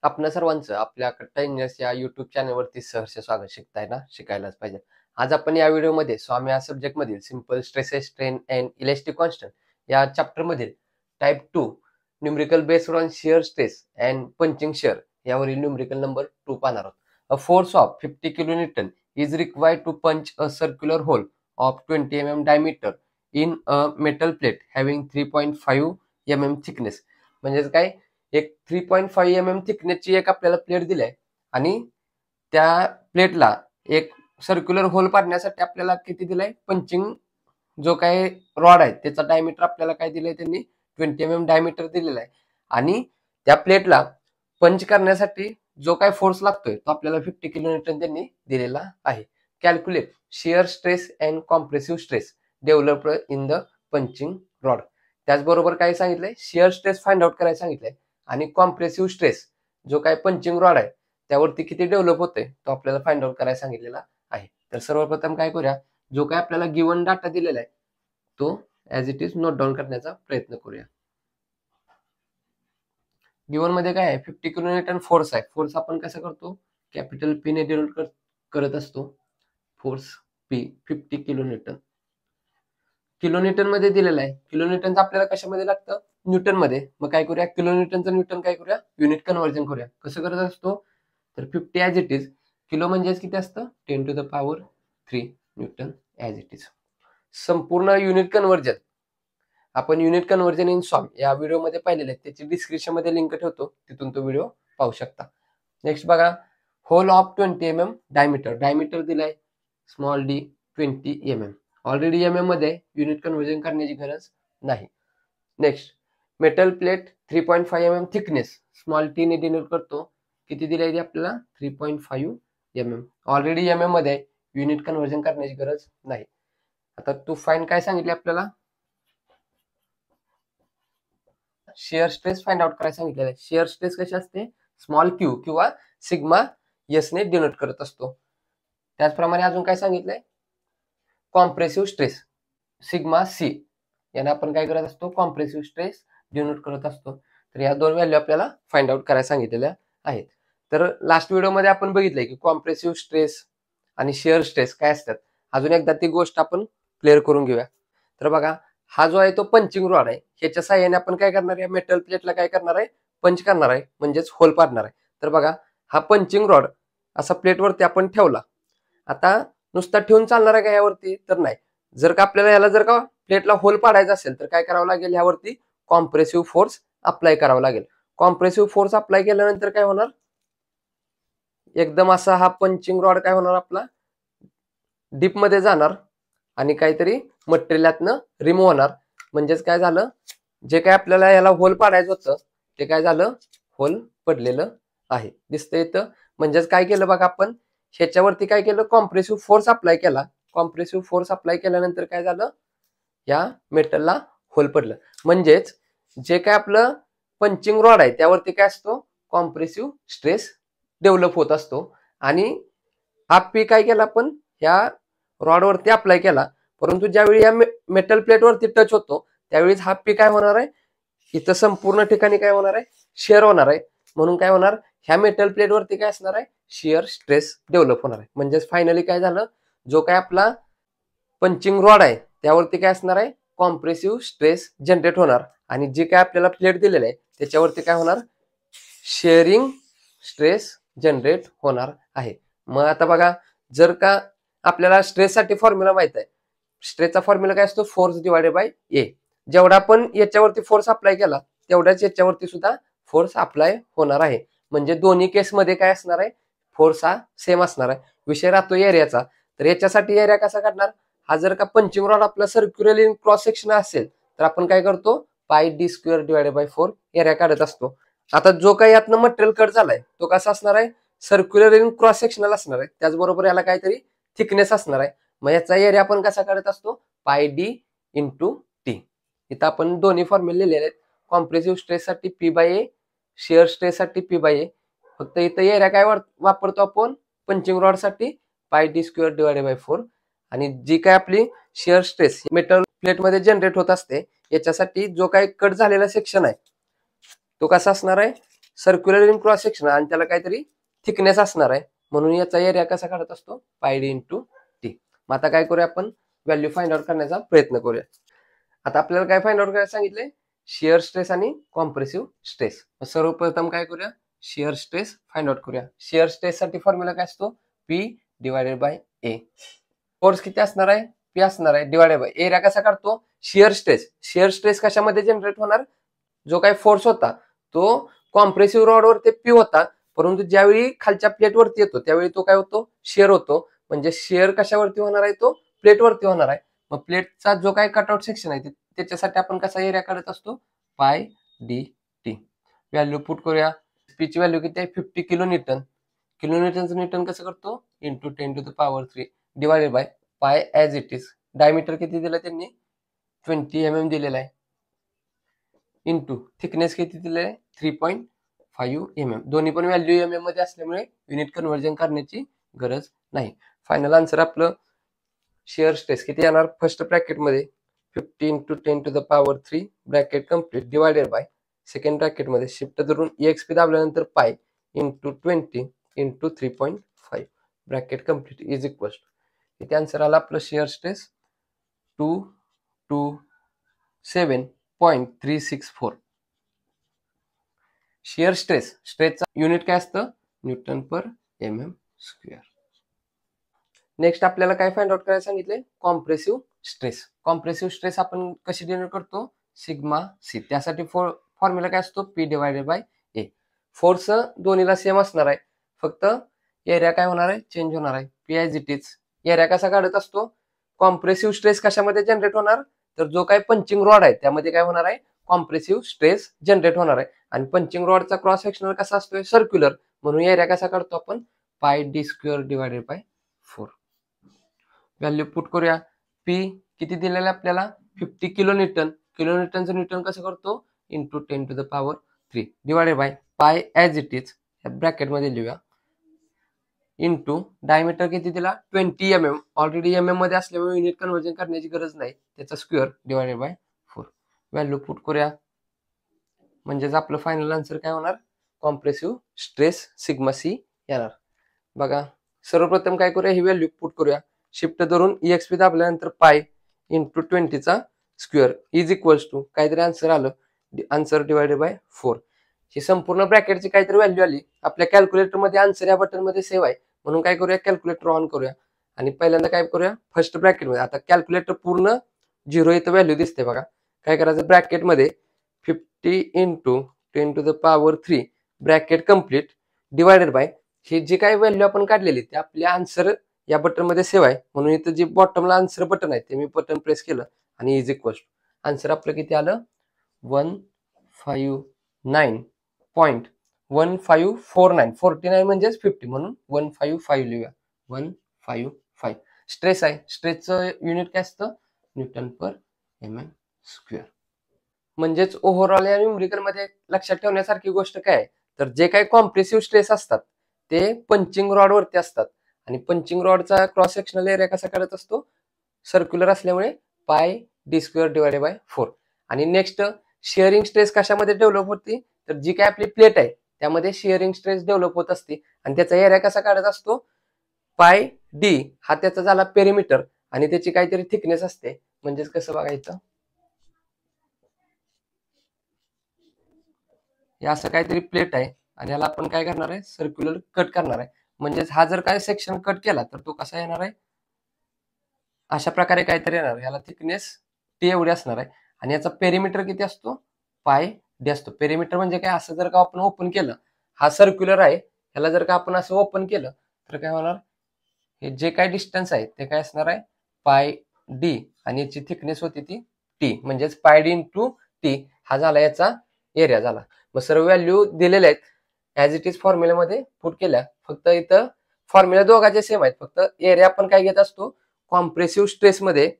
आपल्या सर्वांचं आपल्या कंटेन्युअस या युट्यूब चॅनलवरती सहर्ष स्वागत. शिकताय ना, शिकायलाच पाहिजे. आज आपण या व्हिडिओमध्ये स्वामी या सब्जेक्ट मधील simple stresses strain and elastic constant या चॅप्टर मधील type 2 numerical based on shear stress and punching shear यावरील न्यूमेरिकल नंबर 2 पाहणार आहोत. A force of 50 kilonewton is required to punch a circular hole of 20 mm diameter in a metal plate having 3.5 mm thickness. म्हणजेच काय, एक 3.5 mm थिकनेसची एक आपल्याला plate दिली आहे आणि त्या प्लेटला एक सर्क्युलर होल पाडण्यासाठी आपल्याला किती दिलंय, पंचिंग जो काही रॉड आहे त्याचा डायमीटर आपल्याला काय दिलंय, त्यांनी 20 mm डायमीटर दिलेला आहे आणि त्या प्लेटला पंच करण्यासाठी जो काही फोर्स लागतोय तो आपल्याला 50 किलोन्यूटन त्यांनी दिलेला आहे. Calculate shear stress and compressive stress developed in the punching rod. त्याचबरोबर काय सांगितलंय, शिअर स्ट्रेस फाइंड आउट करायला सांगितलंय आणि कॉम्प्रेसिव्ह स्ट्रेस जो काय पंचिंग रॉड आहे त्यावरती किती डेव्हलप होतोय तो आपल्याला फाइंड आउट करायला सांगितलेला आहे. तर सर्वप्रथम काय करूया, जो काय आपल्याला गिवन डाटा दिलेला आहे तो as it is note down करण्याचा प्रयत्न करूया. गिवन मध्ये काय आहे, 50 किलोन्यूटन फोर्स आहे. फोर्स आपण कसं करतो, कॅपिटल पी ने डिनोट करत असतो. फोर्स पी 50 किलोन्यूटन किलोन्यूटन मध्ये दिलेला आहे. किलोन्यूटनचं आपल्याला कशामध्ये लागतं, न्यूटन मध्ये. मग काय करूया, किलोन्यूटनचं न्यूटन काय करूया, युनिट कन्व्हर्जन करूया. कसं करत असतो, तर 50 ऍज इट इज, किलो म्हणजेच किती असतं, 10 to the power 3 Newton as it is. संपूर्ण युनिट कन्व्हर्जन आपण युनिट कन्व्हर्जन इन सॉम या व्हिडिओमध्ये पाहिलेलं आहे, त्याची डिस्क्रिप्शन मध्ये लिंक ठेवतो, तिथून तो व्हिडिओ पाहू शकता. नेक्स्ट बघा, hole of 20 mm diameter. Diameter दिलाय small D 20 mm. Already mm मध्ये युनिट कन्व्हर्जन करण्याची गरज नाही. Next, metal plate 3.5 mm thickness, small T ने डिनोट करतो. किती दिलाय आपल्याला, 3.5 mm. ऑलरेडी mm मध्ये युनिट कन्व्हर्जन करण्याची गरज नाही. आता टू फाइंड काय सांगितले आपल्याला, शेअर स्ट्रेस फाइंड आउट करायला सांगितलेलं आहे. शेअर स्ट्रेस कशी असते, स्मॉल क्यू किंवा सिग्मा एस ने डिनोट करत असतो. त्याचप्रमाणे अजून काय सांगितलंय, कॉम्प्रेसिव्ह स्ट्रेस सिग्मा सी यांना आपण काय करत असतो, कॉम्प्रेसिव्ह स्ट्रेस डिनोट करत असतो. तर या दोन व्हॅल्यू आपल्याला फाइंड आउट करायला सांगितलेल्या आहेत. तर लास्ट व्हिडिओमध्ये आपण बघितलंय की कॉम्प्रेसिव्ह स्ट्रेस आणि शेअर स्ट्रेस काय असतात. अजून एकदा ती गोष्ट आपण क्लिअर करून घेऊया. तर बघा, हा जो आहे तो पंचिंग रॉड आहे. ह्याच्या साह्याने आपण काय करणार आहे, मेटल प्लेटला काय करणार आहे, पंच करणार आहे, म्हणजेच होल पाडणार आहे. तर बघा, हा पंचिंग रॉड असा प्लेटवरती आपण ठेवला. आता नुसता ठेवून चालणार आहे का यावरती, तर नाही. जर का आपल्याला याला जर का प्लेटला होल पाडायचा असेल तर काय करावं लागेल, यावरती कॉम्प्रेसिव्ह फोर्स अप्लाय करावा लागेल. कॉम्प्रेसिव्ह फोर्स अप्लाय केल्यानंतर काय होणार, एकदम असा हा पंचिंग रॉड काय होणार, आपला डीप मध्ये जाणार आणि काहीतरी मटेरियल यातनं रिमूव्ह होणार. म्हणजेच काय झालं, जे काय आपल्याला याला होल पाडायचं होतं ते काय झालं, होल पडलेलं आहे, दिसतंय इथं. म्हणजेच काय केलं बघा, आपण ह्याच्यावरती काय केलं, कॉम्प्रेसिव्ह फोर्स अप्लाय केला. कॉम्प्रेसिव्ह फोर्स अप्लाय केल्यानंतर काय झालं, या मेटलला होल पडलं. म्हणजेच जे काय आपलं पंचिंग रॉड आहे त्यावरती काय असतो, कॉम्प्रेसिव्ह स्ट्रेस डेव्हलप होत असतो. आणि हा पी काय केला, आपण या रॉडवरती अप्लाय केला. परंतु ज्यावेळी या मेटल प्लेटवरती टच होतो त्यावेळी हा पी काय होणार आहे, इथं संपूर्ण ठिकाणी काय होणार आहे, शेअर होणार आहे. म्हणून काय होणार, ह्या मेटल प्लेटवरती काय असणार आहे, शिअर स्ट्रेस डेव्हलप होणार आहे. म्हणजेच फायनली काय झालं, जो काय आपला पंचिंग रॉड आहे त्यावरती काय असणार आहे, कॉम्प्रेसिव्ह स्ट्रेस जनरेट होणार आणि जे काय आपल्याला प्लेट दिलेलं आहे त्याच्यावरती काय होणार, शेअरिंग स्ट्रेस जनरेट होणार आहे. मग आता बघा, जर का आपल्याला स्ट्रेससाठी फॉर्म्युला माहित आहे, स्ट्रेसचा फॉर्म्युला काय असतो, फोर्स डिवायडेड बाय ए. जेवढा आपण याच्यावरती फोर्स अप्लाय केला तेवढ्याच याच्यावरती सुद्धा फोर्स अप्लाय होणार आहे. म्हणजे दोन्ही केसमध्ये काय असणार आहे, फोर्स हा सेम असणार आहे. विषय राहतो एरियाचा. तर याच्यासाठी एरिया कसा काढणार, हा जर का पंचिंग रॉड आपला सर्क्युलर इन क्रॉस सेक्शन असेल तर आपण काय करतो, पाय D square divided by 4 area काढत असतो. आता जो काही यातनं मटेरियल कट झालाय तो कसा असणार आहे, सर्क्युलर इन क्रॉस सेक्शनल असणार आहे. त्याचबरोबर याला काहीतरी थिकनेस असणार आहे. मग याचा एरिया आपण कसा काढत असतो, पाय डी इंटू टी. इथं आपण दोन्ही फॉर्म्युले लिहिलेले आहेत. कॉम्प्रेसिव्ह स्ट्रेस साठी पी बाय ए, शिअर स्ट्रेस साठी पी बाय ए. फक्त इथं एरिया काय वापरतो आपण, पंचिंग रॉड साठी पाय डी स्क्वेअर डिवायडेड बाय 4. आणि जी काय आपली शिअर स्ट्रेस मेटल प्लेट मध्ये जनरेट होत असते याच्यासाठी जो काही कट झालेला सेक्शन आहे तो कसा असणार आहे, सर्क्युलर इन क्रॉस सेक्शन आणि त्याला काहीतरी थिकनेस असणार आहे, म्हणून याचा एरिया कसा काढत असतो, पाय डी इंटू टी. मग आता काय करूया आपण, व्हॅल्यू फाइंड आउट करण्याचा प्रयत्न करूया. आता आपल्याला काय फाइंड आउट करायला सांगितले, शिअर स्ट्रेस आणि कॉम्प्रेसिव्ह स्ट्रेस. सर्वप्रथम काय करूया, शिअर स्ट्रेस फाइंड आउट करूया. शिअर स्ट्रेस साठी फॉर्म्युला काय असतो, P divided by A. Force किती असणार आहे, पी असणार आहे, डिवायडेड बाय एरिया कसा काढतो, शिअर स्ट्रेस. शिअर स्ट्रेस कशामध्ये जनरेट होणार, जो काही फोर्स होता तो कॉम्प्रेसिव्ह रॉड वरती पी होता, परंतु ज्यावेळी खालच्या प्लेट वरती येतो त्यावेळी तो काय होतो, शिअर होतो. म्हणजे शिअर कशावरती होणार आहे, तो प्लेट वरती होणार आहे. मग प्लेटचा जो काही कटआउट सेक्शन आहे त्याच्यासाठी आपण कसा एरिया काढत असतो, पाय डी टी. व्हॅल्यू पुट करूया. पीची व्हॅल्यू किती आहे, 50 किलो न्यूटन. किलो न्यूटनचं न्यूटन कसं करतो, इंटू 10⁻³ डिवायडेड बाय पाय ॲज इट इज. डायमीटर किती दिलं त्यांनी, 20 mm दिलेला आहे, इंटू थिकनेस किती दिले आहे, 3.5 mm. दोन्ही पण व्हॅल्यू mm मध्ये असल्यामुळे युनिट कन्व्हर्जन करण्याची गरज नाही. फायनल आन्सर आपलं शिअर स्ट्रेस किती येणार, फर्स्ट ब्रॅकेट मध्ये 50 into 10⁻³ bracket complete divided by second bracket मध्ये शिफ्ट धरून EXP दाबल्यानंतर pi into 20 into 3.5 bracket complete is equal to, इथे आन्सर आला आपलं शिअर स्ट्रेस 227.364. शिअर स्ट्रेसचा युनिट काय असतं, newton per mm square. Next आपल्याला काय फाइंड आउट करायला सांगितले, कॉम्प्रेसिव्ह स्ट्रेस. कॉम्प्रेसिव्ह स्ट्रेस आपण कशी डिनोट करतो, सिग्मा सी. त्यासाठी फॉर्म्युला काय असतो, P divided by A. Force दोन्हीला सेम असणार आहे, फक्त एरिया काय होणार आहे, चेंज होणार आहे. P as it is. Area कसा काढत असतो, कॉम्प्रेसिव्ह स्ट्रेस कशामध्ये जनरेट होणार, तर जो काही पंचिंग रॉड आहे त्यामध्ये काय होणार आहे, कॉम्प्रेसिव्ह स्ट्रेस जनरेट होणार आहे. आणि पंचिंग रॉडचा क्रॉस सेक्शनल कसा असतोय, सर्क्युलर, म्हणून एरिया कसा काढतो आपण, पाय D square divided by 4. Value put करूया. पी किती दिलेलं आहे आपल्याला, 50 किलो न्यूटन. किलो न्यूटनचं न्यूटन कसं करतो, इंटू 10⁻³ डिवायडेड बाय पाय ॲज इट इज ब्रॅकेटमध्ये लिहूया, इंटू डायमीटर किती दिला, 20 mm. ऑलरेडी mm मध्ये असल्यामुळे युनिट कन्व्हर्जन करण्याची गरज नाही, त्याचा square divided by 4. Value put करूया. म्हणजेच आपलं फायनल आन्सर काय होणार, कॉम्प्रेसिव्ह स्ट्रेस सिग्मा सी येणार. बघा सर्वप्रथम काय करूया, ही व्हॅल्यू पुट करूया. शिफ्ट धरून EXP दाबल्यानंतर पाय इंटू 20चा स्क्वेअर इज इक्वल्स टू काहीतरी आन्सर आलं, आन्सर डिवायडेड बाय 4. ही संपूर्ण ब्रॅकेटची काहीतरी व्हॅल्यू आली. आपल्या कॅल्क्युलेटर मध्ये आन्सर या बटन मध्ये सेव्ह आहे, म्हणून काय करूया, कॅल्क्युलेटर ऑन करूया आणि पहिल्यांदा काय करूया, फर्स्ट ब्रॅकेट मध्ये. आता कॅल्क्युलेटर पूर्ण 0 इथं व्हॅल्यू दिसते बघा. काय करायचं, ब्रॅकेट मध्ये 50 into 10⁻³ bracket complete divided by ही जी काही व्हॅल्यू आपण काढलेली ते आपल्या आन्सर या बटन मध्ये सेव्ह आहे, म्हणून इथं जे बॉटमला आन्सर बटन आहे ते मी बटन प्रेस केलं आणि इज इक्वल आन्सर आपलं किती आलं, 159.1549. 49 म्हणजेच 50 म्हणून 155 लिहूया, 155. स्ट्रेस आहे, स्ट्रेसचं युनिट काय असतं, न्यूटन पर mm स्क्वेअर. म्हणजेच ओव्हरऑल या न्यूमरिकल मध्ये लक्षात ठेवण्यासारखी गोष्ट काय आहे, तर जे काही कॉम्प्रेसिव्ह स्ट्रेस असतात ते पंचिंग रॉड वरती असतात आणि पंचिंग रॉडचा क्रॉस सेक्शनल एरिया कसा काढत असतो, सर्क्युलर असल्यामुळे पाय डी स्क्वेअर डिवायडेड बाय 4. आणि नेक्स्ट शिअरिंग स्ट्रेस कशामध्ये डेव्हलप होती, तर जी काय आपली प्लेट आहे त्यामध्ये शिअरिंग स्ट्रेस डेव्हलप होत असते आणि त्याचा एरिया कसा काढत असतो, पाय डी हा त्याचा झाला पेरिमीटर आणि त्याची काहीतरी थिकनेस असते. म्हणजेच कसं बघायचं, हे असं काहीतरी प्लेट आहे आणि याला आपण काय करणार आहे, सर्क्युलर कट करणार आहे. म्हणजेच हा जर काय सेक्शन कट केला तर तो कसा येणार आहे, अशा प्रकारे काहीतरी येणार. याला थिकनेस टी एवढी असणार आहे आणि याचा पेरिमीटर किती असतो, पाय डी असतो. पेरिमीटर म्हणजे काय, असं जर का आपण ओपन केलं, हा सर्क्युलर आहे, ह्याला जर का आपण असं ओपन केलं तर काय होणार, हे जे काय डिस्टन्स आहे ते काय असणार आहे, पाय डी आणि याची थिकनेस होती ती टी, म्हणजेच पाय डी इंटू टी हा झाला याचा एरिया झाला. मग सर्व व्हॅल्यू दिलेल्या आहेत ऍज इट इज फॉर्म्युल्यामध्ये पुट केल्या. फक्त इथं फॉर्म्युला दोघांचे सेम आहेत, फक्त एरिया आपण काय घेत असतो, कॉम्प्रेसिव्ह स्ट्रेस मध्ये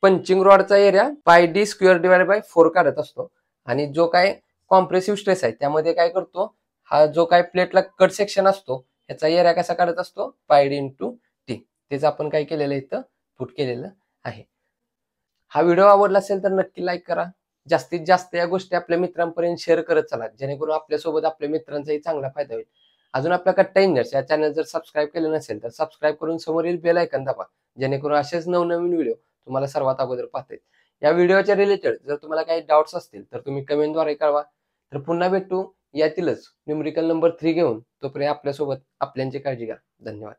पंचिंग रॉडचा area pi D square divided by 4 काढत असतो आणि जो काय कॉम्प्रेसिव्ह स्ट्रेस आहे त्यामध्ये काय करतो, हा जो काय प्लेटला कट सेक्शन असतो याचा एरिया कसा काढत असतो, पाय डी इंटू टी. तेच आपण काय केलेलं इथं पुट केलेलं आहे. हा व्हिडिओ आवडला असेल तर नक्की लाईक करा, जास्तीत जास्त या गोष्टी आपल्या मित्रांपर्यंत शेअर करत चला, जेणेकरून आपल्यासोबत आपल्या मित्रांचाही चांगला फायदा होईल. अजून आपल्या कट्टा इंजिनियर्स या चॅनल जर सबस्क्राईब केलं नसेल तर सबस्क्राईब करून समोरील बेल आयकॉन दाबा, जेणेकरून असेच नवनवीन व्हिडिओ तुम्हाला सर्वात अगोदर पाहता येईल. या व्हिडिओच्या रिलेटेड जर तुम्हाला काही डाऊट्स असतील तर तुम्ही कमेंटद्वारे कळवा. तर पुन्हा भेटू यातीलच न्यूमरिकल नंबर 3 घेऊन. तोपर्यंत आपल्यासोबत आपल्यांची काळजी घ्या. धन्यवाद.